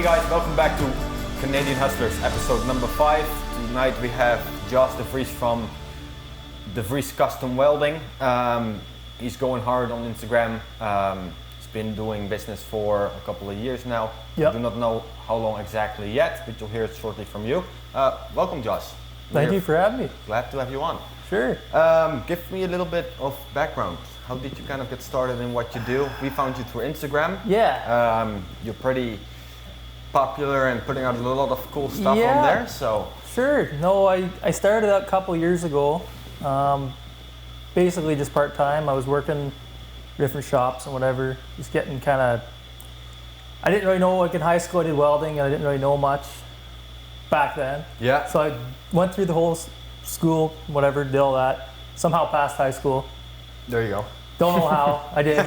Hey guys, welcome back to Canadian Hustlers, episode number 5. Tonight we have DeVries from DeVries Custom Welding. He's going hard on Instagram. He's been doing business for a couple of years now. Yep. I do not know how long exactly yet, but you'll hear it shortly from you. Welcome, Josh. Thank you for having me. Glad to have you on. Sure. Give me a little bit of background. How did you kind of get started in what you do? We found you through Instagram. Yeah. You're pretty popular and putting out a lot of cool stuff on there. So sure. No, I started out a couple years ago. Basically just part-time. I was working different shops and whatever. Just getting kind of. I didn't really know. Like in high school, I did welding, and I didn't really know much back then. Yeah. So I went through the whole school, whatever, did all that. Somehow passed high school. There you go. Don't know how I did.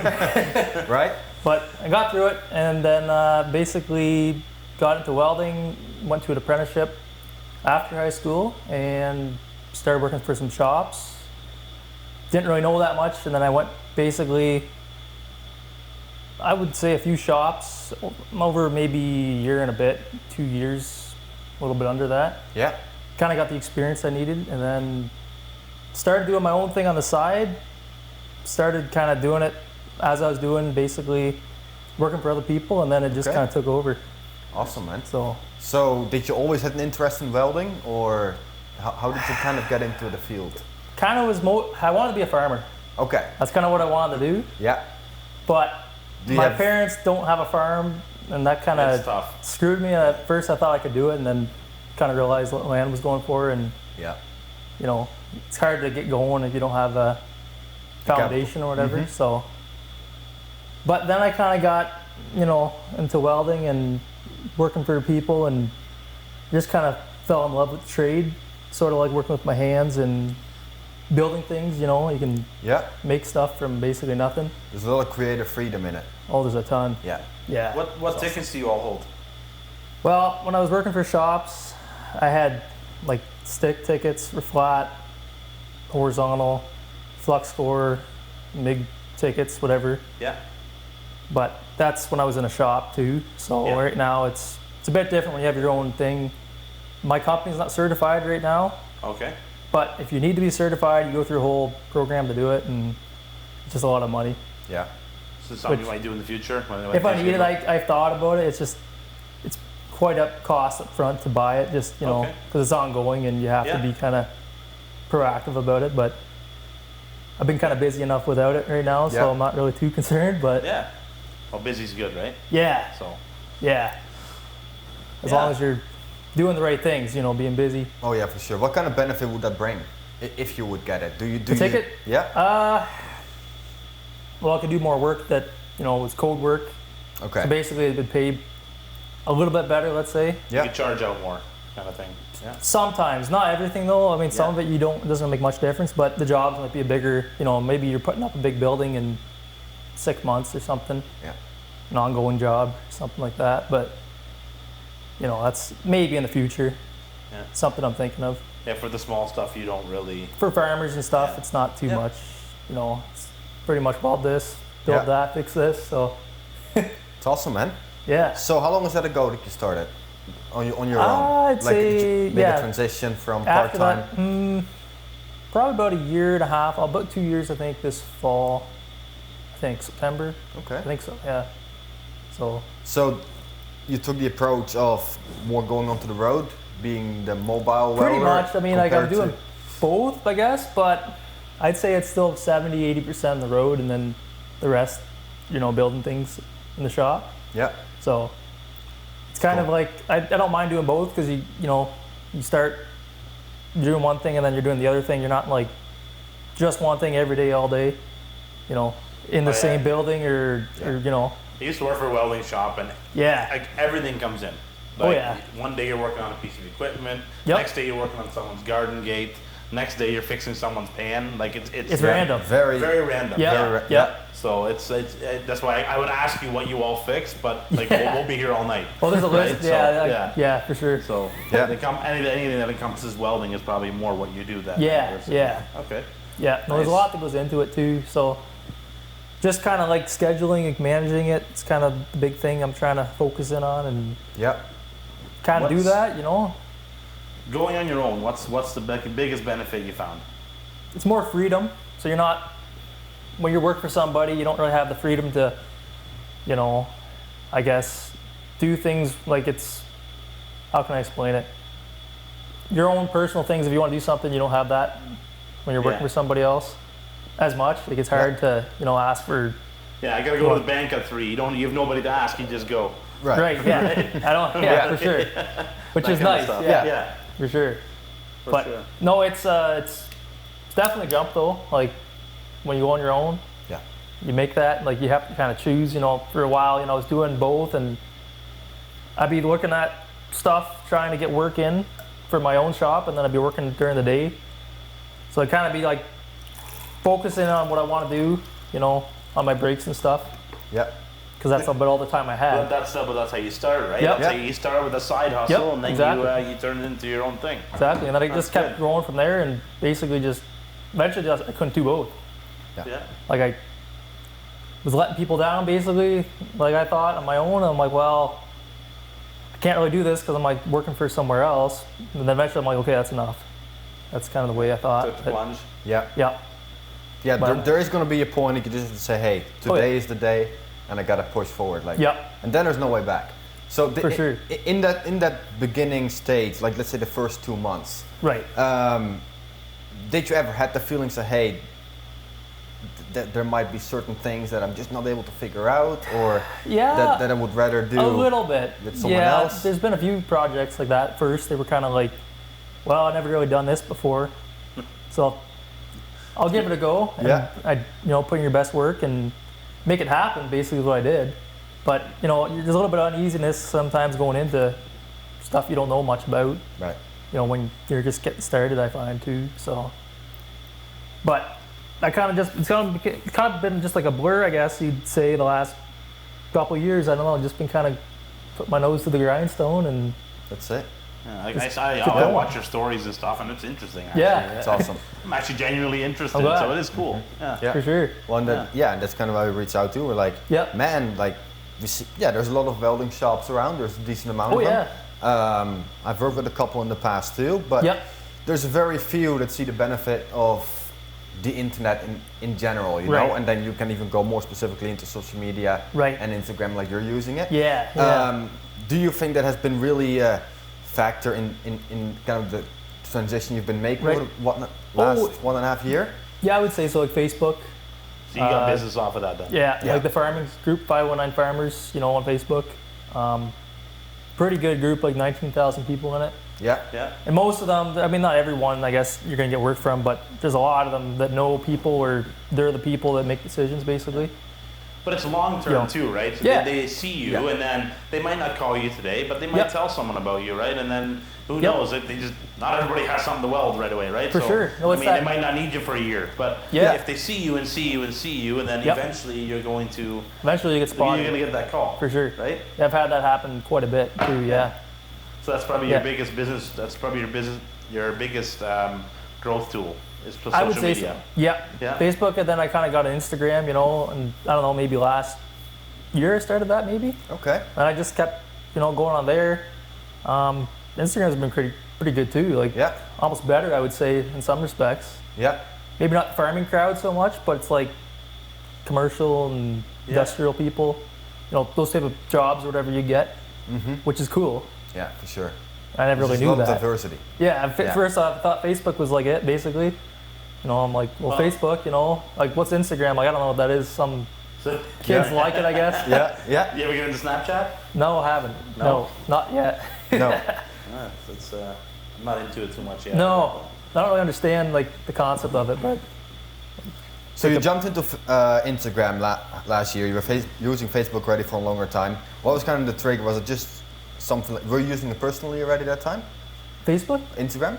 Right? But I got through it, and then basically got into welding, went to an apprenticeship after high school, and started working for some shops. Didn't really know that much, and then I went basically, I would say a few shops over maybe a year and a bit, 2 years, a little bit under that. Yeah. Kind of got the experience I needed, and then started doing my own thing on the side. Started kind of doing it as I was doing, basically working for other people, and then it just kind of took over. Awesome, man. So did you always have an interest in welding, or how did you kind of get into the field? kind of was, I wanted to be a farmer. Okay. That's kind of what I wanted to do. Yeah. But my parents don't have a farm, and that kind of screwed me. At first I thought I could do it, and then kind of realized what land was going for, and you know, it's hard to get going if you don't have a foundation or whatever. Mm-hmm. So, but then I kind of got, you know, into welding and working for people, and just kind of fell in love with the trade, sort of like working with my hands and building things. You know, you can make stuff from basically nothing. There's a lot of creative freedom in it. Oh, there's a ton. Yeah. What tickets do you all hold? Well, when I was working for shops, I had like stick tickets for flat, horizontal, flux core, MIG tickets, whatever. Yeah. But that's when I was in a shop too. So right now it's a bit different when you have your own thing. My company's not certified right now. Okay. But if you need to be certified, you go through a whole program to do it, and it's just a lot of money. Yeah. So something you might do in the future? If I need it, I've thought about it. It's quite a cost up front to buy it, just, you know, because it's ongoing and you have to be kind of proactive about it. But I've been kind of busy enough without it right now, so I'm not really too concerned. But well, busy's good, right? Yeah. So. Yeah. As long as you're doing the right things, you know, being busy. Oh yeah, for sure. What kind of benefit would that bring if you would get it? Do you ticket? Yeah. Well, I could do more work that, you know, was code work. Okay. So basically, it would pay a little bit better, let's say. Yeah. You could charge out more, kind of thing. Yeah. Sometimes, not everything though. I mean, some of it it doesn't make much difference, but the jobs might be a bigger, you know, maybe you're putting up a big building in 6 months or something. Yeah. An ongoing job, something like that. But, you know, that's maybe in the future. Yeah. Something I'm thinking of. Yeah, for the small stuff, you don't really. For farmers and stuff, it's not too much. You know, it's pretty much weld this, build that, fix this. So. It's awesome, man. Yeah. So how long was that ago that you started on your own? I'd say, did you make a transition from after part-time? That, probably about a year and a half, about 2 years, I think, this fall. I think September. Okay. I think so, yeah. So you took the approach of more going onto the road, being the mobile welder? Pretty much. I mean, like I'm doing both, I guess, but I'd say it's still 70-80% on the road, and then the rest, you know, building things in the shop. Yeah. So it's kind of like, I don't mind doing both, because you know, you start doing one thing and then you're doing the other thing. You're not like just one thing every day, all day, you know, in the same building or you know. I used to work for a welding shop, and like everything comes in. Like, one day you're working on a piece of equipment, next day you're working on someone's garden gate, next day you're fixing someone's pan. Like it's random. Very random. Yeah. So it's that's why I would ask you what you all fix, but like we'll be here all night. Well, there's a list. Right? Yeah, for sure. So anything that encompasses welding is probably more what you do. That Okay. Yeah. No, there's a lot that goes into it too. So just kind of like scheduling and managing it. It's kind of the big thing I'm trying to focus in on and kind of do that, you know. Going on your own, what's the biggest benefit you found? It's more freedom. So you're not, when you work for somebody, you don't really have the freedom to, you know, I guess, do things like it's, how can I explain it? Your own personal things, if you want to do something, you don't have that when you're working for somebody else as much. Like it's hard to, you know, ask for. Yeah, I gotta go to the bank at 3. You have nobody to ask, you just go. Right, yeah. I don't, for sure. Which is nice, yeah, for sure. No, it's definitely a jump though. Like when you go on your own, you make that, like you have to kind of choose, you know, for a while, you know, I was doing both and I'd be looking at stuff, trying to get work in for my own shop, and then I'd be working during the day. So I'd kind of be like focusing on what I want to do, you know, on my breaks and stuff. Yep. Because that's about all the time I had. But that's how you start, right? That's how you start with a side hustle, and then you turn it into your own thing. Exactly, and then I just kept growing from there, and basically eventually I couldn't do both. Yeah. Like I was letting people down basically, like I thought on my own, and I'm like, well, I can't really do this because I'm like working for somewhere else. And then eventually I'm like, okay, that's enough. That's kind of the way I thought. Took the plunge. Yeah, there is going to be a point you can just say, hey, today is the day, and I got to push forward. Like, and then there's no way back. So for sure. In that beginning stage, like let's say the first 2 months, right? Did you ever had the feelings that, hey, there might be certain things that I'm just not able to figure out, or that I would rather do a little bit with someone else? There's been a few projects like that. First, they were kind of like, well, I've never really done this before, so I'll give it a go. And I, you know, put in your best work and make it happen. Basically, is what I did. But you know, there's a little bit of uneasiness sometimes going into stuff you don't know much about. Right. You know, when you're just getting started, I find too. So, but I it's kind of been just like a blur, I guess you'd say, the last couple of years. I don't know, just been kind of put my nose to the grindstone and that's it. Yeah, I watch your stories and stuff, and it's interesting. Actually. Yeah, it's awesome. I'm actually genuinely interested, so it is cool. Yeah, for sure. Well, and and that's kind of why we reached out to. We're like, man, like, we see, there's a lot of welding shops around. There's a decent amount of them. I've worked with a couple in the past too, but there's very few that see the benefit of the internet in general, you know, and then you can even go more specifically into social media and Instagram, like you're using it. Do you think that has been really a factor in kind of the transition you've been making over the last 1.5 years? Yeah, I would say so. Like Facebook. So you got business off of that then? Yeah, like the farming group, 519 Farmers, you know, on Facebook. Pretty good group, like 19,000 people in it. Yeah. And most of them, I mean, not everyone, I guess, you're going to get work from, but there's a lot of them that know people, or they're the people that make decisions, basically. But it's long term too, right? So they see you, and then they might not call you today, but they might tell someone about you, right? And then who knows? They just, not everybody has something to weld right away, right? For sure. No, I mean, they might not need you for a year, but if they see you, and then eventually you're going to. Eventually you get spotted. You're going to get that call. For sure. Right? Yeah, I've had that happen quite a bit too, So that's probably your biggest business. That's probably your biggest growth tool is social media. I would say so. Yeah. Facebook, and then I kind of got an Instagram, you know, and I don't know, maybe last year I started that maybe. Okay. And I just kept, you know, going on there. Instagram's been pretty good too. Like almost better, I would say, in some respects. Yeah. Maybe not the farming crowd so much, but it's like commercial and industrial people. You know, those type of jobs or whatever you get, which is cool. Yeah, for sure. I never really knew that. Diversity. Yeah, first I thought Facebook was like it, basically. You know, I'm like, well, Facebook, you know, like what's Instagram? Like, I don't know what that is. Some kids like it, I guess. Yeah. You ever get into Snapchat? No, I haven't. No, not yet. No. I'm not into it too much yet. No, I don't really understand like the concept of it, but. So you jumped into Instagram last year. You were using Facebook already for a longer time. What was kind of the trigger? Was it just something? Were you using it personally already that time? Facebook? Instagram?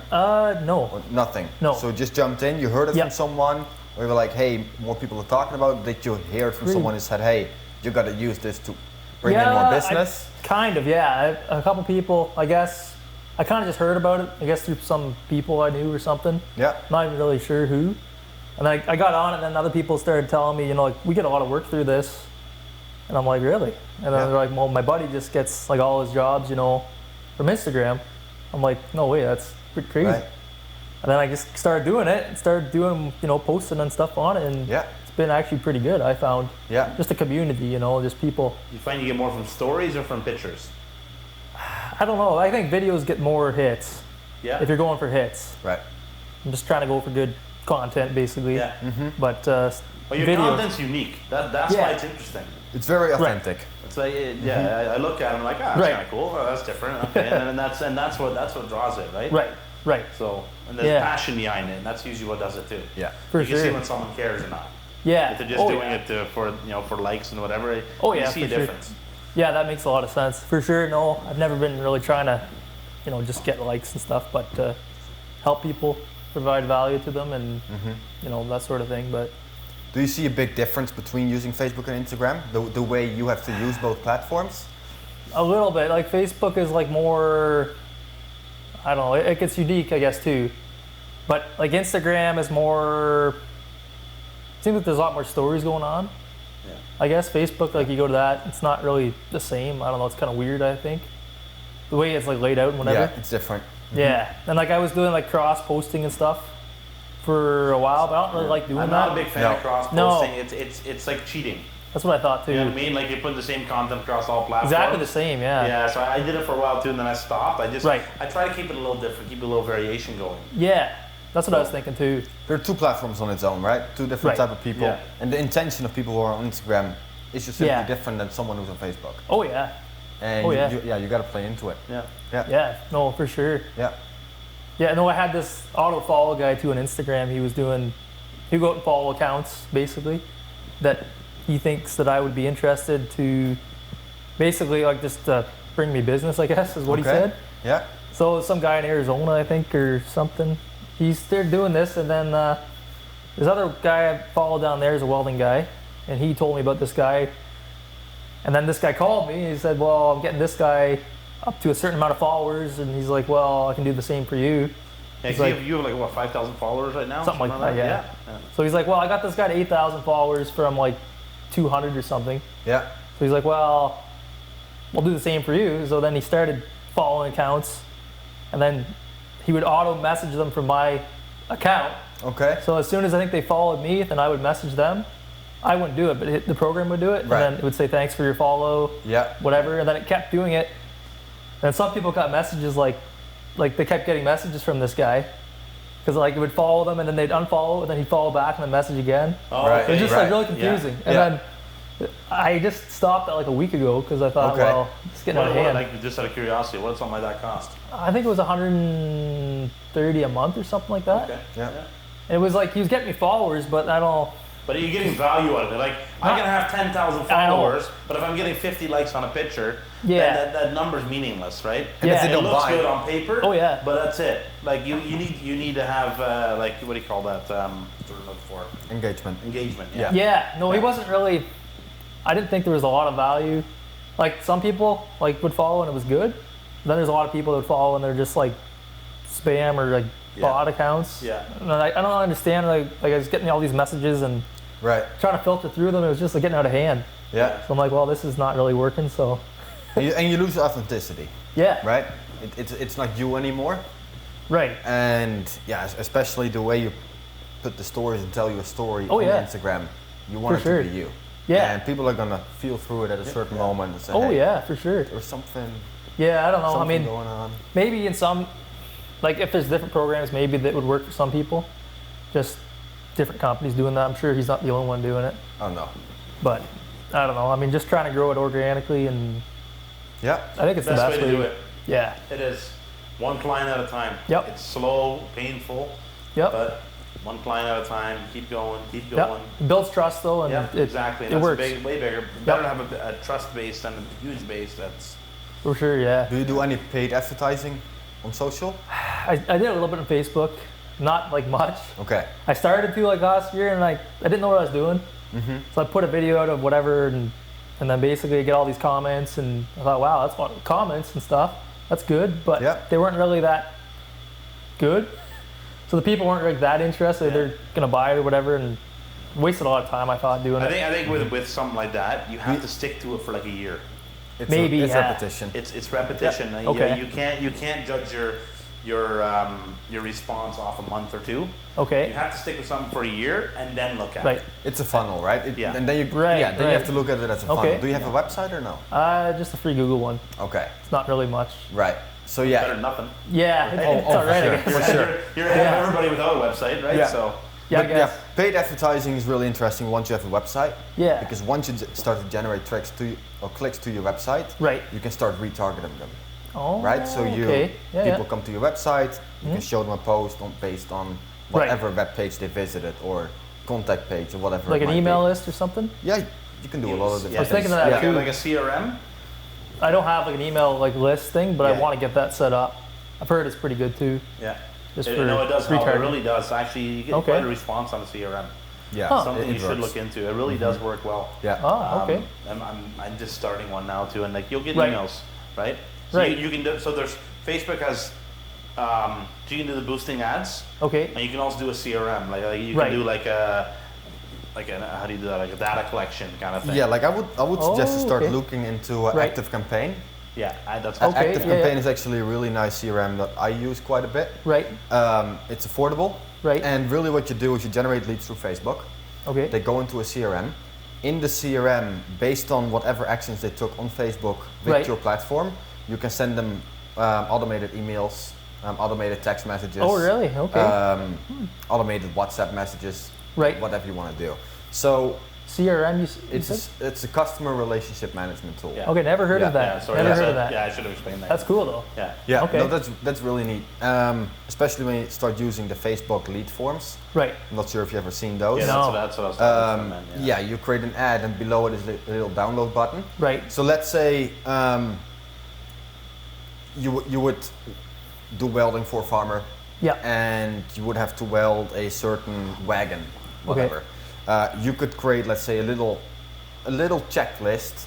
No. Or nothing? No. So just jumped in, you heard it from someone, or you were like, hey, more people are talking about it. Did you hear it from someone who said, hey, you got to use this to bring in more business? A couple people, I guess. I kind of just heard about it, I guess through some people I knew or something. Yeah. Not even really sure who. And I got on it, and then other people started telling me, like, we get a lot of work through this. And I'm like, really? And then they're like, well, my buddy just gets like all his jobs, from Instagram. I'm like, no way, that's pretty crazy. Right. And then I just started doing it and started doing, posting and stuff on it. And it's been actually pretty good, I found. Yeah. Just the community, just people. You find you get more from stories or from pictures? I don't know. I think videos get more hits. Yeah. If you're going for hits. Right. I'm just trying to go for good content, basically. Yeah. Mm-hmm. But your content's unique. That's why it's interesting. It's very authentic. Right. It's like, I look at it and I'm like, that's kind of cool. Oh, that's different. Okay. and that's what draws it, right? Right. Right. So, and there's passion behind it, and that's usually what does it too. Yeah. You can see when someone cares or not. Yeah. If they're just doing it for likes and whatever. You see a difference. Yeah, that makes a lot of sense. For sure. No, I've never been really trying to, just get likes and stuff, but help people, provide value to them, and that sort of thing. But do you see a big difference between using Facebook and Instagram? The way you have to use both platforms? A little bit. Like Facebook is like more, I don't know, it gets unique, I guess, too. But like Instagram is more, it seems like there's a lot more stories going on. Yeah. I guess Facebook, like you go to that, it's not really the same. I don't know, it's kind of weird, I think. The way it's like laid out and whatever. Yeah, it's different. Mm-hmm. Yeah, and like I was doing like cross posting and stuff for a while, but I don't really like doing that. I'm not a big fan of cross posting. It's like cheating. That's what I thought too. You know what I mean? Like you put the same content across all platforms. Exactly the same, yeah. Yeah, so I did it for a while too, and then I stopped. I try to keep it a little different, keep a little variation going. Yeah, that's what I was thinking too. There are two platforms on its own, right? Two different type of people, and the intention of people who are on Instagram is just simply different than someone who's on Facebook. Oh yeah. And you got to play into it. Yeah. Yeah. Yeah. No, for sure. Yeah. Yeah. No, I had this auto follow guy too on Instagram. He'd go out and follow accounts basically that he thinks that I would be interested to, basically like just bring me business, I guess is what he said. Yeah. So some guy in Arizona, I think, or something. They're doing this, and then this other guy I follow down there is a welding guy, and he told me about this guy. And then this guy called me. He said, "Well, I'm getting this guy up to a certain amount of followers," and he's like, "Well, I can do the same for you." Yeah, you have like what, 5,000 followers right now? Something like that. Yeah. So he's like, "Well, I got this guy to 8,000 followers from like 200 or something." Yeah. So he's like, "Well, we'll do the same for you." So then he started following accounts, and then he would auto message them from my account. Okay. So as soon as I think they followed me, then I would message them. I wouldn't do it, but the program would do it, and then it would say thanks for your follow, whatever, and then it kept doing it. And some people got messages like they kept getting messages from this guy, because like it would follow them, and then they'd unfollow, and then he'd follow back and then message again. Oh, right. It was just like really confusing. And then I just stopped that like a week ago because I thought, well, it's getting out of hand. Like, just out of curiosity, what did something like that cost? I think it was $130 a month or something like that. Okay. Yeah. And it was like he was getting me followers, but I don't. But you're getting value out of it. Like, I can have 10,000 followers, but if I'm getting 50 likes on a picture, then that number's meaningless, right? And if they don't looks buy good on paper, but that's it. Like, you need to have, like, what do you call that? What are we looking for? Engagement. Engagement, No, he wasn't really, I didn't think there was a lot of value. Like, some people, like, would follow and it was good. Then there's a lot of people that would follow and they're just, like, spam or, like, bot accounts. Yeah. And I don't understand, like I was getting all these messages and trying to filter through them. It was just like getting out of hand. Yeah. So I'm like, well, this is not really working. So. And you lose authenticity. Yeah. Right. It's not you anymore. Right. And especially the way you put the stories and tell your story on Instagram. You want it to be you. Yeah. And people are gonna feel through it at a certain moment and say, hey, for sure. There's something. Yeah, I don't know. I mean, going on. Maybe in some, like if there's different programs, maybe that would work for some people. Just different companies doing that. I'm sure he's not the only one doing it. Oh no. But I don't know. I mean, just trying to grow it organically and I think it's the best way to do it. Yeah. It is. One client at a time. Yep. It's slow, painful. Yep. But one client at a time. Keep going. Keep going. It builds trust though, and exactly. It works. Way bigger. Better to have a trust base than a huge base. That's for sure. Yeah. Do you do any paid advertising on social? I did a little bit on Facebook, not like much. Okay. I started to like last year, and I didn't know what I was doing. Mm-hmm. So I put a video out of whatever, and then basically I get all these comments, and I thought, wow, that's what comments and stuff. That's good, but they weren't really that good. So the people weren't like that interested. They're gonna buy it or whatever, and wasted a lot of time. I thought doing it. I think with something like that, you have to stick to it for like a year. It's repetition. It's repetition. Yeah. Okay. You can't judge your response off a month or two. Okay. You have to stick with something for a year and then look at it. It's a funnel, right? And then you you have to look at it as a funnel. Do you have a website or no? Just a free Google one. Okay. It's not really much. Right. So Better than nothing. Yeah, it's all right. I guess. For sure. You're ahead of everybody without a website, right? Yeah. So. Yeah, I guess. Paid advertising is really interesting once you have a website. Yeah. Because once you start to generate clicks to your website, you can start retargeting them. Oh. Right. So people come to your website. You can show them a post based on whatever web page they visited or contact page or whatever. Like an email list or something. Yeah, you can do a lot of different I was thinking of that too. Like a CRM. I don't have like an email list thing, but I want to get that set up. I've heard it's pretty good too. Yeah. Just it does help. It really does. Actually, you get quite a response on the CRM. Yeah. Something you should look into. It really does work well. Yeah. Oh, okay. I'm just starting one now too, and like you'll get emails, right? So you can do. So there's Facebook has. You can do the boosting ads. Okay. And you can also do a CRM. Like you can do like a. How do you do that? Like a data collection kind of thing. Yeah, like I would suggest to start looking into Active Campaign. Yeah, that's Active Campaign is actually a really nice CRM that I use quite a bit. Right. It's affordable. Right. And really what you do is you generate leads through Facebook. Okay. They go into a CRM. In the CRM, based on whatever actions they took on Facebook with your platform, you can send them automated emails, automated text messages. Oh, really? Okay. Automated WhatsApp messages. Right. Whatever you want to do. So CRM, it's a customer relationship management tool. Yeah. Okay, never heard of that. Never heard of that. Yeah, I should have explained that. That's cool though. Yeah. Yeah. Okay. No, that's really neat. Especially when you start using the Facebook lead forms. Right. I'm not sure if you've ever seen those. Yeah, that's what I was talking about. Yeah, you create an ad and below it is a little download button. Right. So let's say you would do welding for a farmer. Yeah. And you would have to weld a certain wagon, whatever. Okay. You could create, let's say, a little checklist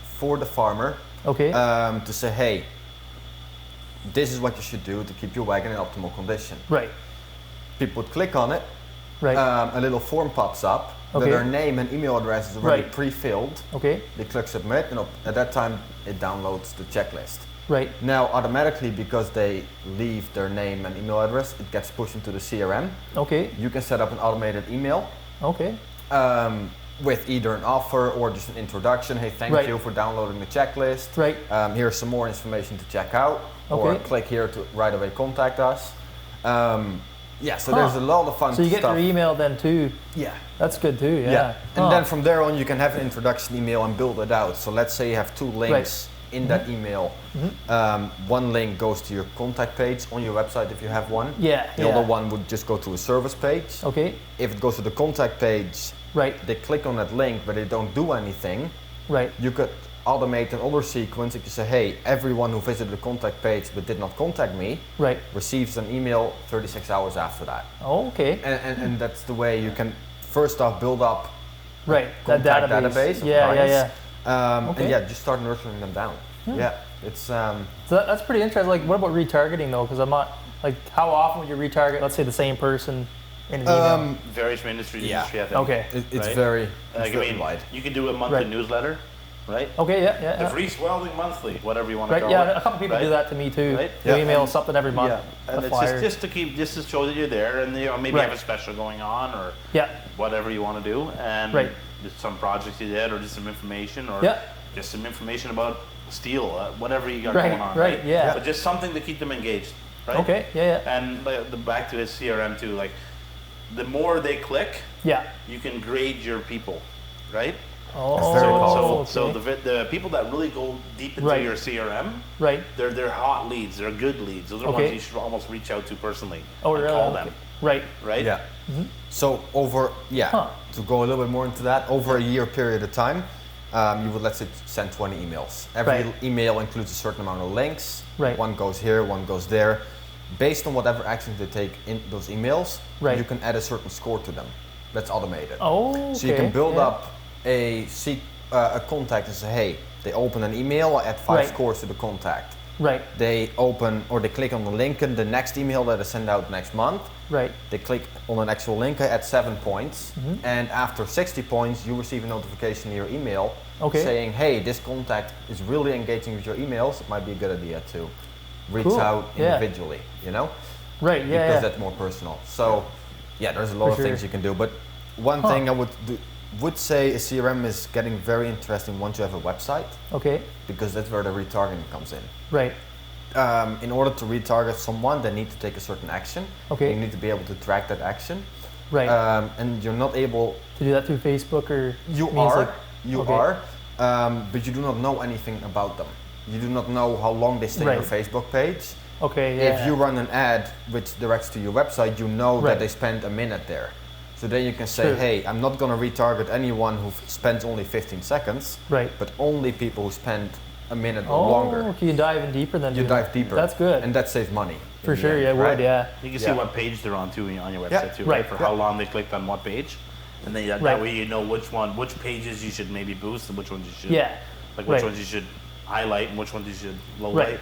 for the farmer. Okay. To say, hey, this is what you should do to keep your wagon in optimal condition. Right. People would click on it. Right. A little form pops up. Okay. Their name and email address is already pre-filled. Okay. They click submit, and at that time it downloads the checklist. Right. Now, automatically, because they leave their name and email address, it gets pushed into the CRM. Okay. You can set up an automated email. Okay. With either an offer or just an introduction. Hey, thank you for downloading the checklist. Right. Here's some more information to check out. Okay. Or click here to right away contact us. So there's a lot of fun stuff. So you get your email then too. Yeah. That's good too, yeah. And then from there on you can have an introduction email and build it out. So let's say you have two links in that email. One link goes to your contact page on your website if you have one. Yeah. The other one would just go to a service page. Okay. If it goes to the contact page, they click on that link but they don't do anything. Right. You could automate another sequence if you say, hey, everyone who visited the contact page but did not contact me receives an email 36 hours after that. Oh, okay. And that's the way you can first off build up that database. And just start nurturing them down. Yeah, it's so that's pretty interesting. Like, what about retargeting though? Because I'm not like, how often would you retarget, let's say, the same person in an email? Varies from industry to industry, I think. Okay. It's very wide. You can do a monthly newsletter, right? Okay, yeah. DeVries Welding Monthly, whatever you want to call it. Yeah, a couple people do that to me too. Right? They email something every month. Yeah, and it's just to show that you're there, and maybe you have a special going on, or whatever you want to do, and just some projects you did, or just some information, or just some information about steel, whatever you got going on. Right. Yeah. But just something to keep them engaged. Right? Okay. Yeah. And back to his CRM too, like the more they click, you can grade your people, right? Oh, so the people that really go deep into your CRM, they're hot leads, they're good leads. Those are ones you should almost reach out to personally and call them. Right. Yeah. So to go a little bit more into that, over a year period of time, you would, let's say, send 20 emails. Every email includes a certain amount of links. One goes here, one goes there. Based on whatever actions they take in those emails, you can add a certain score to them. That's automated. Oh, so you can build up a contact and say, hey, they open an email, I add 5 scores to the contact. Right. They open or they click on the link in the next email that I send out next month. Right. They click on an actual link at 7 points, and after 60 points, you receive a notification in your email saying, "Hey, this contact is really engaging with your emails. It might be a good idea to reach out individually." You know? Right. Yeah. Because that's more personal. So, yeah, there's a lot of things you can do. But one thing I would say a CRM is getting very interesting once you have a website. Okay. Because that's where the retargeting comes in. Right. In order to retarget someone, they need to take a certain action. Okay. You need to be able to track that action. Right. And you're not able to do that through Facebook or you are, but you do not know anything about them. You do not know how long they stay on your Facebook page. Okay. Yeah. If you run an ad which directs to your website, you know that they spent a minute there. So then you can say, hey, I'm not going to retarget anyone who spends only 15 seconds, but only people who spend a minute or longer. Okay, you dive in deeper than you dive deeper. That's good. And that saves money. For sure, yeah, it would, yeah. You can see what page they're on too on your website too, right? For how long they clicked on what page. And then that way you know which pages you should maybe boost and which ones you should which ones you should highlight and which ones you should low light.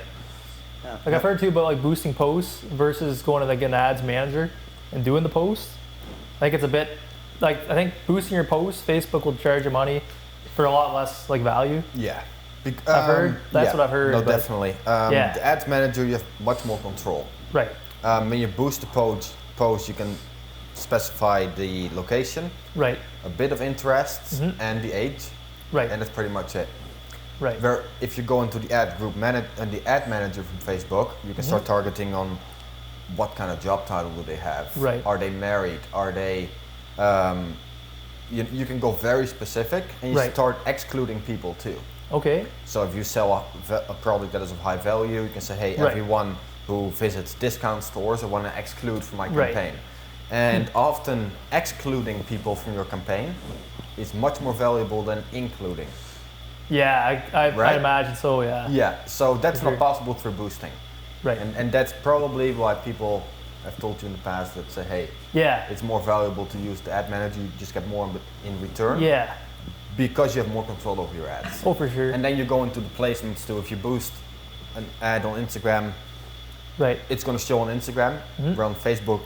Yeah. Like I've heard too about like boosting posts versus going to like an ads manager and doing the post. I think it's a bit like I think boosting your posts, Facebook will charge you money for a lot less like value. Yeah. I've heard. That's what I've heard. No, definitely. The ads manager, you have much more control. Right. When you boost the post, you can specify the location, right, a bit of interests, and the age, right, and that's pretty much it. Right. Where if you go into the ad group and the ad manager from Facebook, you can start targeting on what kind of job title do they have. Right. Are they married? Are they? You can go very specific, and you start excluding people too. Okay. So if you sell a product that is of high value, you can say, hey, everyone who visits discount stores, I want to exclude from my campaign. And often excluding people from your campaign is much more valuable than including. Yeah, I imagine so, yeah. Yeah, so that's not possible through boosting. Right. And that's probably why people have told you in the past that say, hey, it's more valuable to use the ad manager, you just get more in return. Yeah. Because you have more control over your ads. Oh, for sure. And then you go into the placements too. If you boost an ad on Instagram, it's going to show on Instagram. Where on Facebook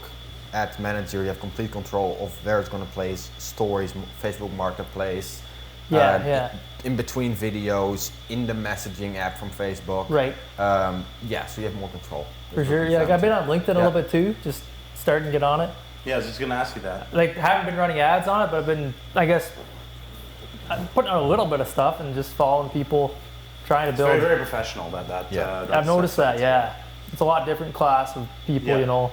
Ads Manager, you have complete control of where it's going to place stories, Facebook Marketplace, in between videos, in the messaging app from Facebook. Right. So you have more control. For sure. Yeah, I've been on LinkedIn a little bit too, just starting to get on it. Yeah, I was just going to ask you that. Like, haven't been running ads on it, but I've been, I guess, I'm putting out a little bit of stuff and just following people, trying to build. It's very, very professional. I've noticed that. Yeah, it's a lot different class of people, you know,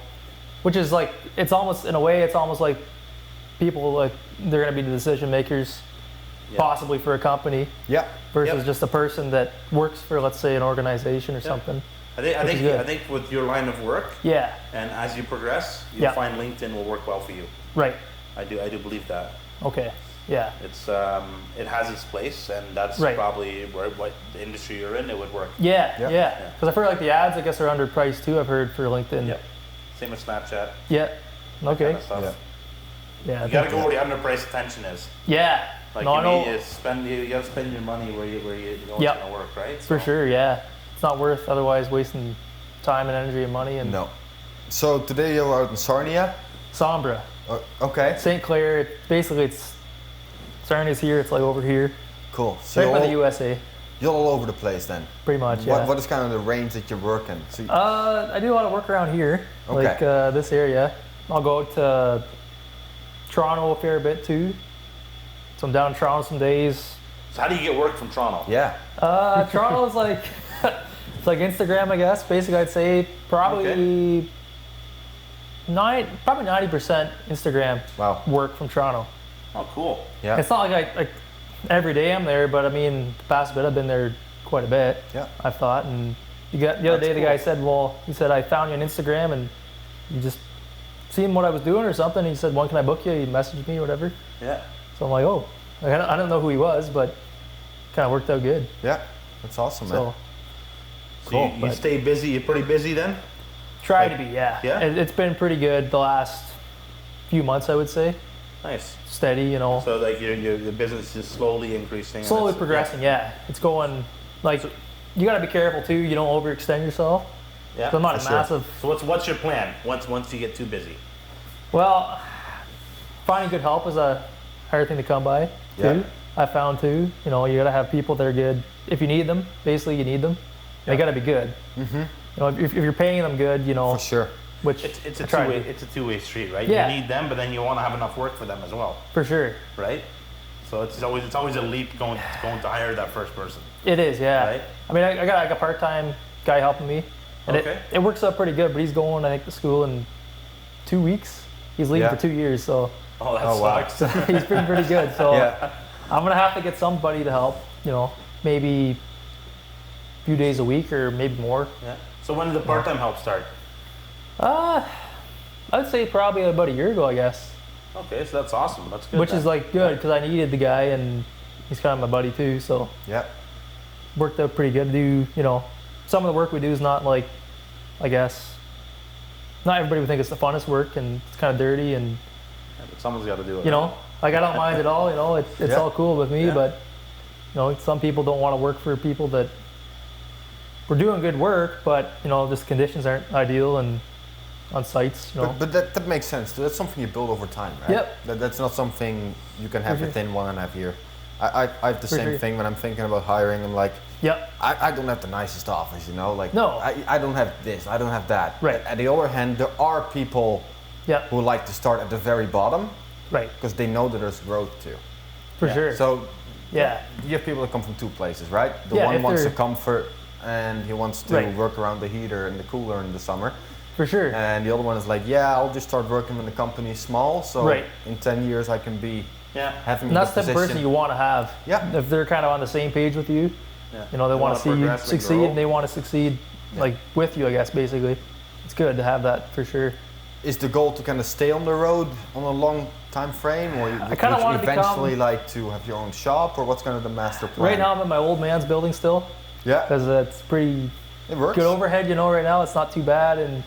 which is like it's almost in a way it's almost like people like they're going to be the decision makers, possibly for a company. Yeah. Versus just a person that works for, let's say, an organization or something. I think with your line of work. Yeah. And as you progress, you'll find LinkedIn will work well for you. Right. I do believe that. Okay. Yeah. It's it has its place, and that's probably what the industry you're in, it would work. Yeah. Because I've heard like the ads, I guess, are underpriced too. I've heard for LinkedIn. Yeah. Same with Snapchat. Yeah. Okay. Kind of stuff. Yeah. You gotta go where the underpriced attention is. Yeah. Like you gotta spend your money where you know it's gonna work, right? For sure. Yeah. It's not worth otherwise wasting time and energy and money. And So today you're out in Sarnia. Sombra. Okay. St. Clair. Basically, it's. Sarnia's here, it's like over here. Cool. So right by the USA. You're all over the place then? Pretty much, What is kind of the range that you work in? So I do a lot of work around here, like this area. I'll go out to Toronto a fair bit too. So I'm down in Toronto some days. So how do you get work from Toronto? Yeah. Toronto is like, it's like Instagram, I guess. Basically, I'd say probably 90% Instagram work from Toronto. Oh, cool. Yeah. It's not like every day I'm there, but I mean, the past bit I've been there quite a bit. Yeah. I've thought, and the other day the guy said, he said, I found you on Instagram and you just seen what I was doing or something. He said, when can I book you? He messaged me or whatever. Yeah. So I'm like, I don't know who he was, but kind of worked out good. Yeah. That's awesome, man. So cool. You stay busy. You're pretty busy then? Try to be, yeah. Yeah. It's been pretty good the last few months, I would say. Nice. Steady, you know. So like your business is slowly increasing. Slowly progressing, yeah. It's going like you got to be careful too. You don't overextend yourself. Yeah. So I'm not a massive. So what's your plan once you get too busy? Well, finding good help is a hard thing to come by too. Yeah. I found too. You know, you got to have people that are good. If you need them, basically you need them. They got to be good. Mm-hmm. You know, if you're paying them good, you know. For sure. Which it's a two-way street, right? Yeah. You need them, but then you want to have enough work for them as well. For sure. Right. So it's always a leap going to hire that first person. It is, yeah. Right? I mean, I got like a part-time guy helping me, and Okay. it works out pretty good. But he's going, I think, to school in 2 weeks. He's leaving for 2 years, so. Oh, that sucks. Wow. He's been pretty good. So Yeah. I'm gonna have to get somebody to help. You know, maybe a few days a week or maybe more. Yeah. So when did the part-time help start? I'd say probably about a year ago, I guess. Okay, so that's awesome. That's good. Which is like good because I needed the guy and he's kind of my buddy too. So Yeah. worked out pretty good. You know, some of the work we do is not like, I guess, not everybody would think it's the funnest work and it's kind of dirty and. Yeah, but someone's got to do it. You know, like I don't mind at all. You know, it's all cool with me. Yeah. But you know, some people don't want to work for people that we're doing good work, but you know, just conditions aren't ideal and on sites. You know, But that makes sense. That's something you build over time, right? Yep. That's not something you can have For sure. within 1.5 years. I have the For same sure. thing when I'm thinking about hiring. I'm like, yep. I don't have the nicest office, you know? Like, No. I don't have this, I don't have that. Right. At the other hand, there are people Yep. who like to start at the very bottom Right. because they know that there's growth too. For Yeah. sure. So yeah. you have people that come from two places, right? The Yeah, one if wants the they're- comfort and he wants to Right. work around the heater and the cooler in the summer. For sure. And the other one is like, yeah, I'll just start working when the company is small, so Right. in 10 years I can be Yeah. having And that's a the good type of person position. you want to have. Yeah. If they're kind of on the same page with you, Yeah. you know, they want to see you progress and succeed grow. and they want to succeed like with you, I guess, basically. It's good to have that for sure. Is the goal to kind of stay on the road on a long time frame, or would kinda you wanna eventually become- like to have your own shop, or what's kind of the master plan? Right now I'm in my old man's building still Yeah, because it's pretty it works. good overhead, you know, right now. It's not too bad and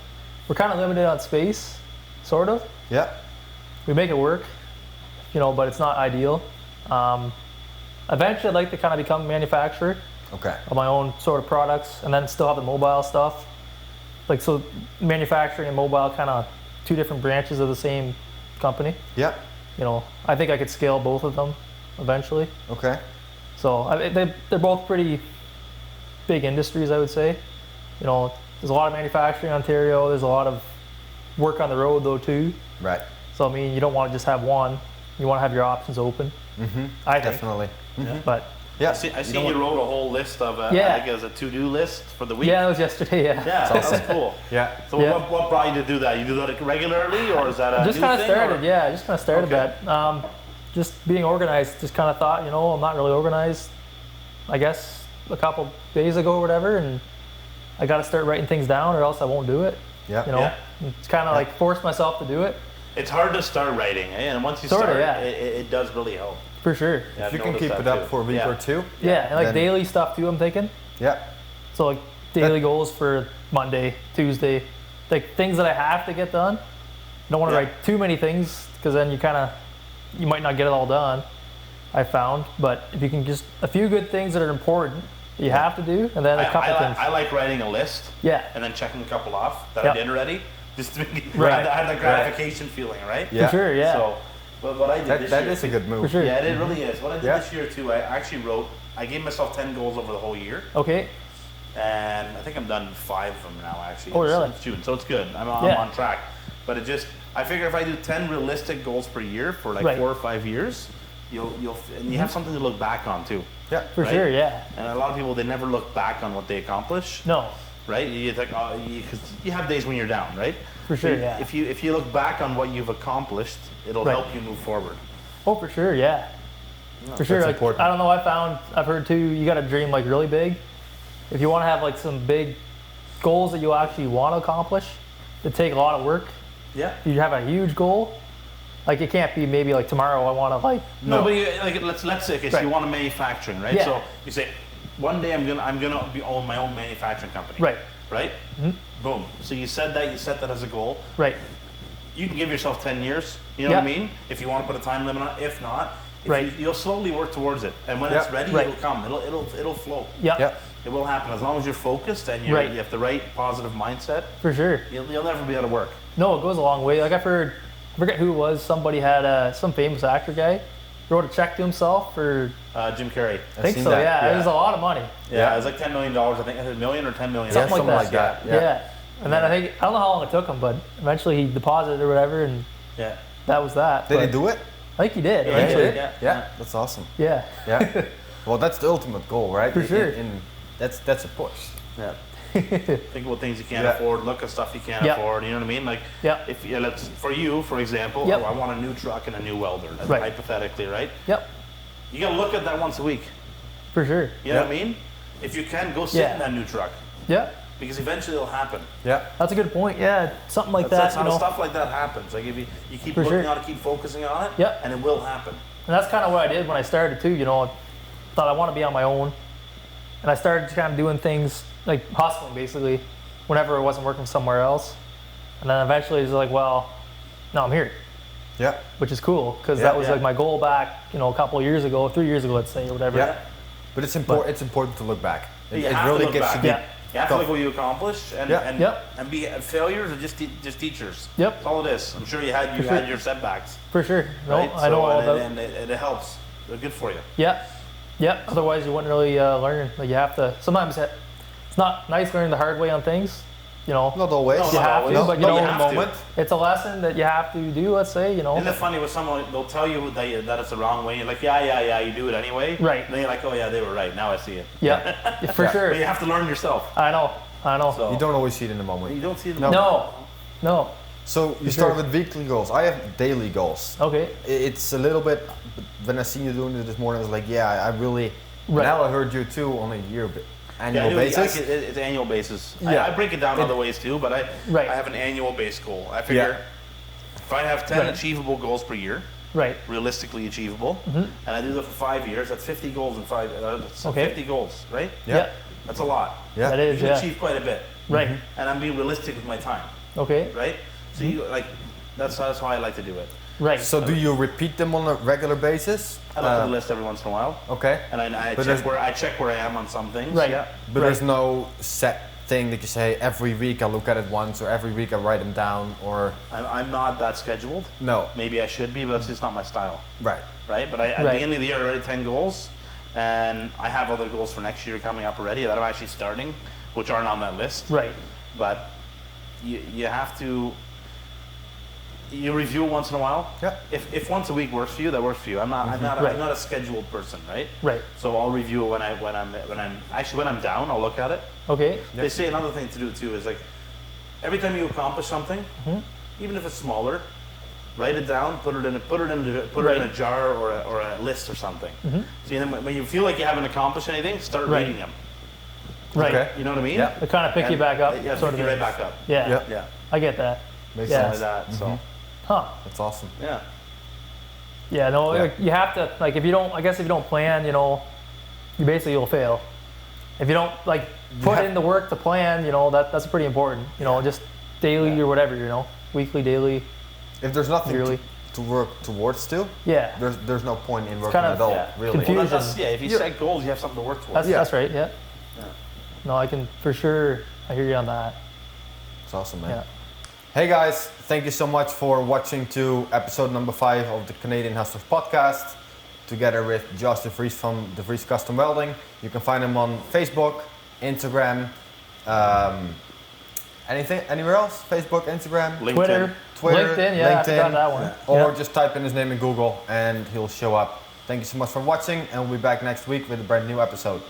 we're kind of limited on space, sort of. Yeah, We make it work, you know, but it's not ideal. Eventually I'd like to kind of become a manufacturer okay. of my own sort of products and then still have the mobile stuff. Like, so manufacturing and mobile kind of two different branches of the same company. Yeah, You know, I think I could scale both of them eventually. okay. So they're both pretty big industries, I would say. You know, there's a lot of manufacturing in Ontario. There's a lot of work on the road though too. Right. So I mean, you don't want to just have one. You want to have your options open. Mm-hmm. I think. Definitely. Mm-hmm. But Yeah. I see you wrote a whole list of, Yeah. I think it was a to-do list for the week. yeah, it was yesterday. Yeah. Yeah, That's that's cool. Yeah. So Yeah. what brought you to do that? You do that regularly, or is that a Just new kind of thing, started. or- Yeah, just kind of started Okay. that. Just being organized. Just kind of thought, you know, I'm not really organized. I guess a couple days ago or whatever, and I got to start writing things down, or else I won't do it. Yeah. You know, Yeah. it's kind of like force myself to do it. It's hard to start writing, eh? And once you Sorta, start, yeah. it does really help. For sure. Yeah, If I've you can noticed keep that it up too. for a week Yeah. or two. Yeah, and like Then- daily stuff too. I'm thinking. Yeah. So like daily goals for Monday, Tuesday, like things that I have to get done. Don't want to Yeah. write too many things because then you might not get it all done. I found, but if you can just a few good things that are important that you have to do, and then a couple things. I like writing a list Yeah. and then checking a couple off that Yep. I did already, just to make Right. have the gratification feeling, right? Yeah. For sure. Yeah. So, but what I did this That year, is a good move. For sure. yeah, it really is. What I did Yeah. this year too, I actually wrote. I gave myself 10 goals over the whole year, Okay. and I think I'm done 5 of them now. Actually, Oh, really? Since June, so it's good. I'm Yeah. on track. But it just, I figure if I do 10 realistic goals per year for like Right. 4 or 5 years, and you have something to look back on too. Yeah. For Right? sure. Yeah. And a lot of people, they never look back on what they accomplish, No. right? You think, oh, because you have days when you're down, right? For sure. But Yeah. If you look back on what you've accomplished, it'll Right. help you move forward. Oh, for sure. Yeah. For sure. that's Like, important. I don't know. I've heard too. You got to dream like really big. If you want to have like some big goals that you actually want to accomplish, that take a lot of work. Yeah. You have a huge goal. Like it can't be maybe like tomorrow I want to like. No, but you, like let's say, okay, so Right. you want to manufacturing, right? Yeah. So you say, one day I'm gonna own my own manufacturing company. Right. Right. Boom. So you set that as a goal. Right. You can give yourself 10 years. You know what I Yeah. mean? If you want to put a time limit on it. If not, Right. you'll slowly work towards it. And when Yeah. it's ready, Right. it'll come. It'll flow. Yeah. Yeah. it will happen as long as you're focused and you have the right positive mindset. For sure. You'll never be out of work. No, it goes a long way. Like I've heard, I forget who it was. Somebody had some famous actor guy wrote a check to himself for Jim Carrey. I think so. Yeah, it was a lot of money. Yeah, it was like $10 million. I think it was $1 million or $10 million. Something like that. Yeah. And then I don't know how long it took him, but eventually he deposited or whatever, and that was that. Did he do it? I think he did. Yeah, eventually. Yeah, that's awesome. Yeah. Yeah. Well, that's the ultimate goal, right? For sure. That's a push. Yeah. Think about things you can't afford. Look at stuff you can't afford. You know what I mean? Like, if let's for you, for example, I want a new truck and a new welder. Hypothetically, right? Yep. You gotta look at that once a week. For sure. You know what I mean? If you can, go sit in that new truck. Yeah. Because eventually it'll happen. Yeah. That's a good point. Yeah. Something like that's how stuff like that happens. Like if you keep looking on it, keep focusing on it, and it will happen. And that's kind of what I did when I started too. You know, thought I want to be on my own, and I started kind of doing things like hustling basically, whenever I wasn't working somewhere else. And then eventually it was like, well, no, I'm here. Yeah. Which is cool because that was like my goal back, a couple of years ago, 3 years ago, let's say, or whatever. Yeah. But it's important. It's important to look back. It really gets to you have to look what you accomplished and be failures or just teachers. Yep. That's all it is. I'm sure you had your setbacks. For sure. No, right? I know all about it. And it helps. They're good for you. Yeah. Yeah. Otherwise, you wouldn't really learn. Like you have to. Sometimes it's not nice learning the hard way on things. Not always. You have to, but you know, in the moment. It's a lesson that you have to do. Let's say, Isn't it funny with someone? They'll tell you that it's the wrong way. You're like, yeah, you do it anyway. Right. And then you're like, oh yeah, they were right. Now I see it. Yeah, for sure. But you have to learn yourself. I know. So, you don't always see it in the moment. You don't see it in the moment. No. So you start with weekly goals. I have daily goals. Okay. It's a little bit. When I seen you doing it this morning, I was like, yeah, I really. Right. Now I heard you too on a annual basis. It's annual basis. Yeah. I break it down other ways too, but I have an annual base goal. I figure if I have 10 achievable goals per year, realistically achievable, and I do that for 5 years, that's 50 goals in 5 years. 50 goals, right? Yeah. That's a lot. Yeah. That is, you can achieve quite a bit. Right. And I'm being realistic with my time. Okay. Right? So that's how I like to do it. Right. So do you repeat them on a regular basis? I look at the list every once in a while. Okay. And I check where I am on some things. Right. Yeah. But there's no set thing that you say every week I look at it once or every week I write them down or. I'm not that scheduled. No. Maybe I should be, but that's just not my style. Right. Right. But at the beginning of the year, I already 10 goals, and I have other goals for next year coming up already that I'm actually starting, which aren't on that list. Right. But you have to. You review it once in a while. Yeah. If once a week works for you, that works for you. I'm not a scheduled person, right? Right. So I'll review it when I'm down. I'll look at it. Okay. They say another thing to do too is like every time you accomplish something, even if it's smaller, write it down, put it in a jar or a list or something. So then when you feel like you haven't accomplished anything, start reading them. Right. Okay. You know what I mean? Yeah. They kind of pick you back up. Yeah, pick you right back up. Yeah. I get that. Makes sense. Like that. So. Huh. That's awesome. Yeah. Yeah, no, like, you have to, like, if you don't plan, you basically will fail. If you don't, like, put in the work to plan, that's pretty important. Just daily or whatever, weekly, daily. If there's nothing yearly. To work towards still, there's no point in working at all, really. Confusion. Well, if you set goals, you have something to work towards. That's right, yeah. No, I can, for sure, I hear you on that. It's awesome, man. Yeah. Hey guys, thank you so much for watching to episode number 5 of the Canadian Hustlers podcast, together with Josh DeVries from DeVries Custom Welding. You can find him on Facebook, Instagram, anywhere else? Facebook, Instagram, LinkedIn. Twitter, LinkedIn, LinkedIn, I forgot that one. Or just type in his name in Google and he'll show up. Thank you so much for watching, and we'll be back next week with a brand new episode.